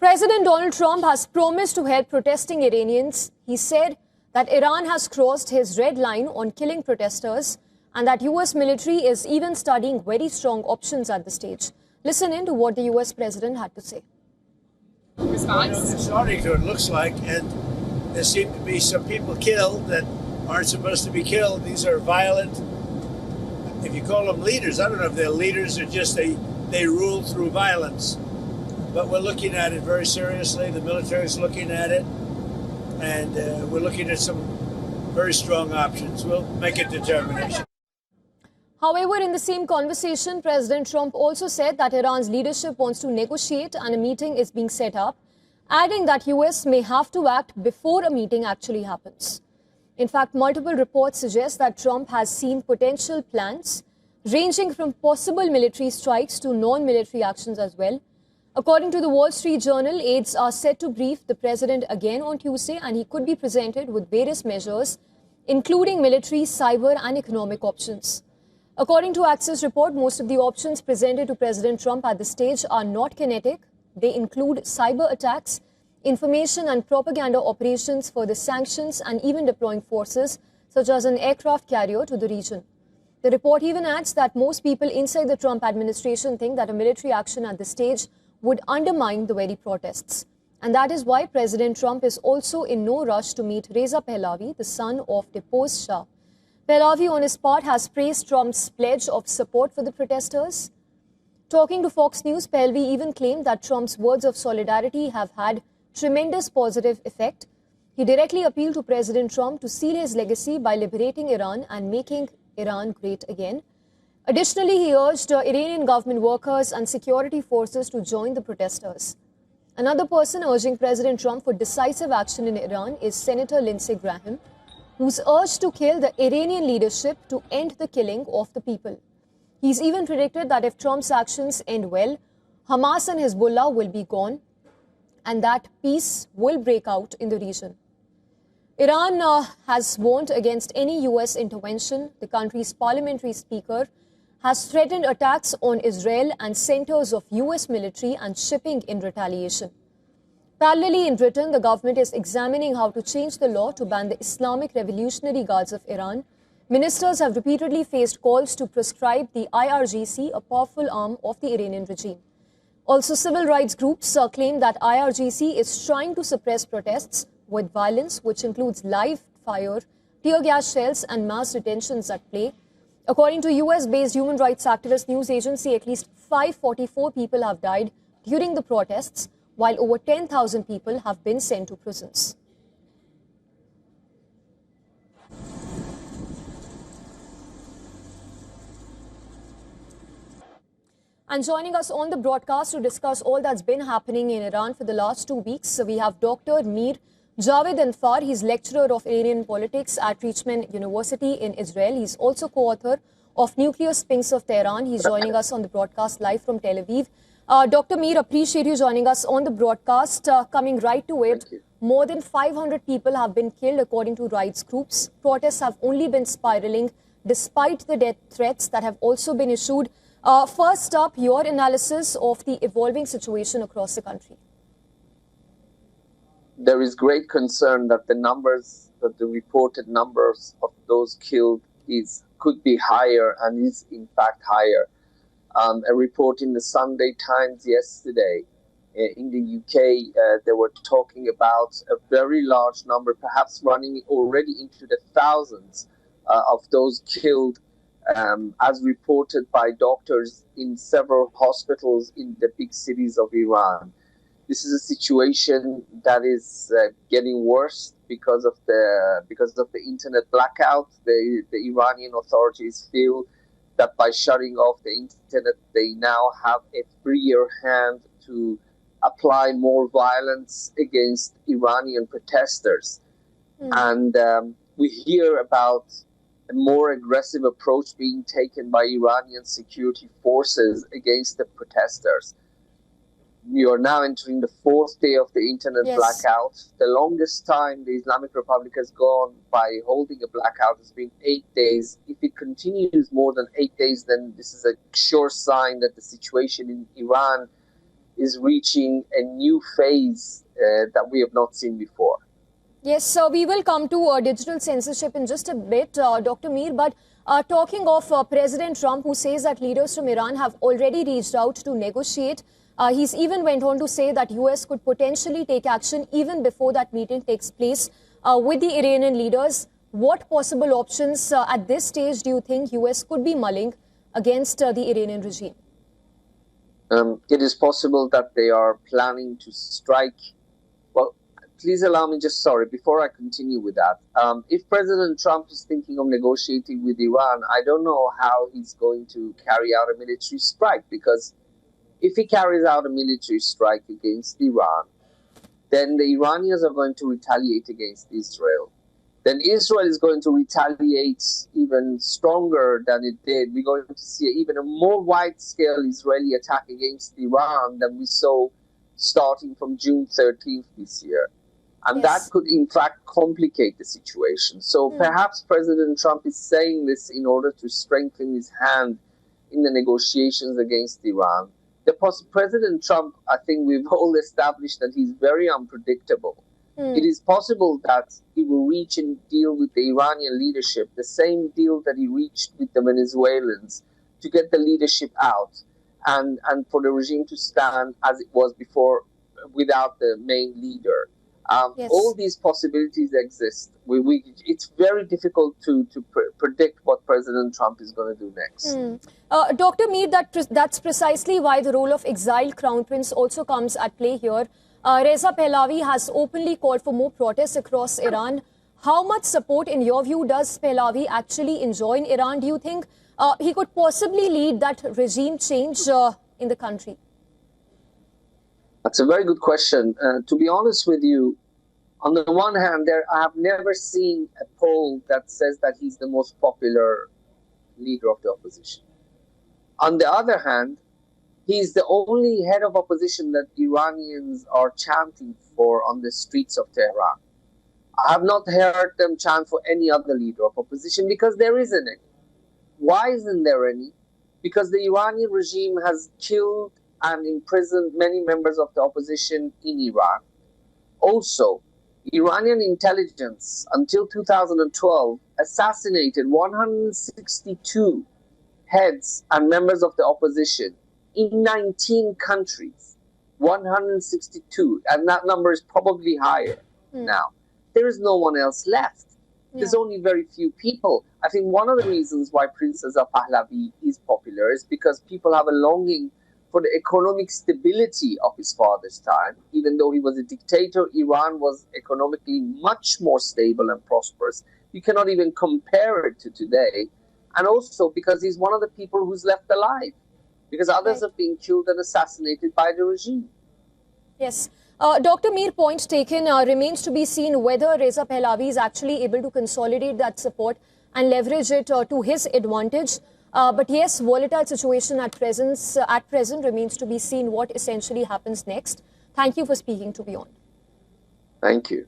President Donald Trump has promised to help protesting Iranians. He said that Iran has crossed his red line on killing protesters and that US military is even studying very strong options at this stage. Listen in to what the US president had to say. Response? They're starting to, it looks like, and there seem to be some people killed that aren't supposed to be killed. These are violent, if you call them leaders, I don't know if they're leaders or just they rule through violence. But we're looking at it very seriously. The military is looking at it, and we're looking at some very strong options. We'll make a determination. However, in the same conversation, President Trump also said that Iran's leadership wants to negotiate and a meeting is being set up, adding that US may have to act before a meeting actually happens. In fact, multiple reports suggest that Trump has seen potential plans ranging from possible military strikes to non-military actions as well. According to the Wall Street Journal, aides are set to brief the president again on Tuesday, and he could be presented with various measures, including military, cyber and economic options. According to Access report, most of the options presented to President Trump at this stage are not kinetic. They include cyber attacks, information and propaganda operations for the sanctions, and even deploying forces such as an aircraft carrier to the region. The report even adds that most people inside the Trump administration think that a military action at this stage would undermine the very protests. And that is why President Trump is also in no rush to meet Reza Pahlavi, the son of deposed Shah. Pahlavi, on his part, has praised Trump's pledge of support for the protesters. Talking to Fox News, Pahlavi even claimed that Trump's words of solidarity have had tremendous positive effect. He directly appealed to President Trump to seal his legacy by liberating Iran and making Iran great again. Additionally, he urged Iranian government workers and security forces to join the protesters. Another person urging President Trump for decisive action in Iran is Senator Lindsey Graham, who's urged to kill the Iranian leadership to end the killing of the people. He's even predicted that if Trump's actions end well, Hamas and Hezbollah will be gone and that peace will break out in the region. Iran has warned against any US intervention. The country's parliamentary speaker has threatened attacks on Israel and centers of US military and shipping in retaliation. Parallelly, in Britain, the government is examining how to change the law to ban the Islamic Revolutionary Guards of Iran. Ministers have repeatedly faced calls to proscribe the IRGC, a powerful arm of the Iranian regime. Also, civil rights groups claim that IRGC is trying to suppress protests with violence, which includes live fire, tear gas shells and mass detentions at play. According to US-based human rights activist news agency, at least 544 people have died during the protests, while over 10,000 people have been sent to prisons. And joining us on the broadcast to discuss all that's been happening in Iran for the last 2 weeks, we have Dr. Mir Javed Anfar. He's lecturer of Iranian politics at Richmond University in Israel. He's also co-author of Nuclear Sphinx of Tehran. He's joining us on the broadcast live from Tel Aviv. Dr. Mir, appreciate you joining us on the broadcast. Coming right to it, more than 500 people have been killed according to rights groups. Protests have only been spiraling despite the death threats that have also been issued. First up, your analysis of the evolving situation across the country. There is great concern that the reported numbers of those killed could be higher and is in fact higher. A report in the Sunday Times yesterday in the UK, they were talking about a very large number, perhaps running already into the thousands of those killed, as reported by doctors in several hospitals in the big cities of Iran. This is a situation that is getting worse because of the internet blackout. The Iranian authorities feel that by shutting off the internet, they now have a freer hand to apply more violence against Iranian protesters. And we hear about a more aggressive approach being taken by Iranian security forces against the protesters. We are now entering the 4th day of the internet blackout. The longest time the Islamic Republic has gone by holding a blackout has been 8 days. If it continues more than 8 days, then this is a sure sign that the situation in Iran is reaching a new phase that we have not seen before. Yes, so we will come to digital censorship in just a bit, Dr. Mir. But talking of President Trump, who says that leaders from Iran have already reached out to negotiate. He's even went on to say that US could potentially take action even before that meeting takes place with the Iranian leaders. What possible options at this stage do you think US could be mulling against the Iranian regime? It is possible that they are planning to strike. Well, please allow me before I continue with that. If President Trump is thinking of negotiating with Iran, I don't know how he's going to carry out a military strike, because if he carries out a military strike against Iran, then the Iranians are going to retaliate against Israel. Then Israel is going to retaliate even stronger than it did. We're going to see even a more wide-scale Israeli attack against Iran than we saw starting from June 13th this year. And that could, in fact, complicate the situation. So perhaps President Trump is saying this in order to strengthen his hand in the negotiations against Iran. President Trump, I think we've all established that he's very unpredictable. It is possible that he will reach a deal with the Iranian leadership, the same deal that he reached with the Venezuelans, to get the leadership out and for the regime to stand as it was before without the main leader. All these possibilities exist. It's very difficult to predict what President Trump is going to do next. Dr. Mir, that's precisely why the role of exiled Crown Prince also comes at play here. Reza Pahlavi has openly called for more protests across Iran. How much support, in your view, does Pahlavi actually enjoy in Iran? Do you think he could possibly lead that regime change in the country? That's a very good question. To be honest with you, on the one hand, I have never seen a poll that says that he's the most popular leader of the opposition. On the other hand, he's the only head of opposition that Iranians are chanting for on the streets of Tehran. I have not heard them chant for any other leader of opposition because there isn't any. Why isn't there any? Because the Iranian regime has killed and imprisoned many members of the opposition in Iran. Also, Iranian intelligence, until 2012, assassinated 162 heads and members of the opposition in 19 countries. 162. And that number is probably higher now. There is no one else left. There's only very few people. I think one of the reasons why Prince Reza Pahlavi is popular is because people have a longing for the economic stability of his father's time. Even though he was a dictator, Iran was economically much more stable and prosperous. You cannot even compare it to today. And also because he's one of the people who's left alive, because others have been killed and assassinated by the regime. Yes. Dr. Mir, point taken. Remains to be seen whether Reza Pahlavi is actually able to consolidate that support and leverage it to his advantage. But yes, volatile situation at present remains to be seen what essentially happens next. Thank you for speaking to WION. Thank you.